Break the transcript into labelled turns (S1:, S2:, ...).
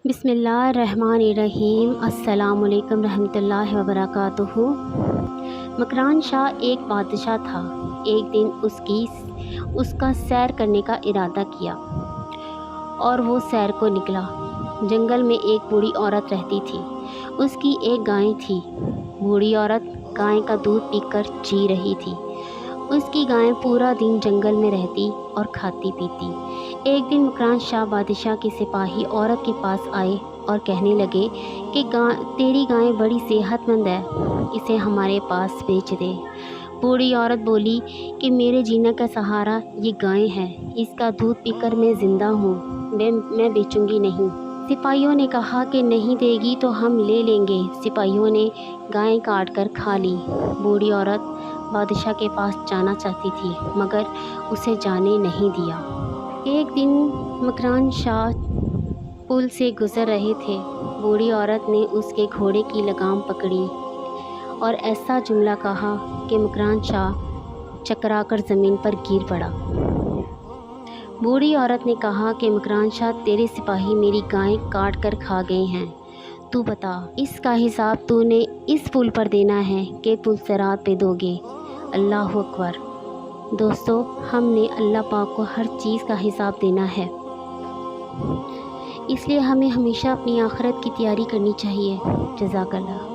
S1: بسم اللہ الرحمن الرحیم۔ السلام علیکم رحمۃ اللہ وبرکاتہ۔ مکران شاہ ایک بادشاہ تھا۔ ایک دن اس کا سیر کرنے کا ارادہ کیا اور وہ سیر کو نکلا۔ جنگل میں ایک بوڑھی عورت رہتی تھی۔ اس کی ایک گائے تھی۔ بوڑھی عورت گائے کا دودھ پی کر جی رہی تھی۔ اس کی گائیں پورا دن جنگل میں رہتی اور کھاتی پیتی۔ ایک دن مکران شاہ بادشاہ کے سپاہی عورت کے پاس آئے اور کہنے لگے کہ تیری گائیں بڑی صحت مند ہے، اسے ہمارے پاس بیچ دے۔ بوڑھی عورت بولی کہ میرے جینے کا سہارا یہ گائیں ہے، اس کا دودھ پی کر میں زندہ ہوں، میں بیچوں گی نہیں۔ سپاہیوں نے کہا کہ نہیں دے گی تو ہم لے لیں گے۔ سپاہیوں نے گائیں کاٹ کر کھا لی۔ بوڑھی عورت بادشاہ کے پاس جانا چاہتی تھی مگر اسے جانے نہیں دیا۔ ایک دن مکران شاہ پل سے گزر رہے تھے۔ بوڑھی عورت نے اس کے گھوڑے کی لگام پکڑی اور ایسا جملہ کہا کہ مکران شاہ چکرا کر زمین پر گر پڑا۔ بوڑھی عورت نے کہا کہ مکران شاہ تیرے سپاہی میری گائیں کاٹ کر کھا گئے ہیں، تو بتا اس کا حساب تو نے اس پل پر دینا ہے کہ پل صراط پہ دو گے۔ اللہ اکبر۔ دوستو، ہم نے اللہ پاک کو ہر چیز کا حساب دینا ہے، اس لیے ہمیں ہمیشہ اپنی آخرت کی تیاری کرنی چاہیے۔ جزاک اللہ۔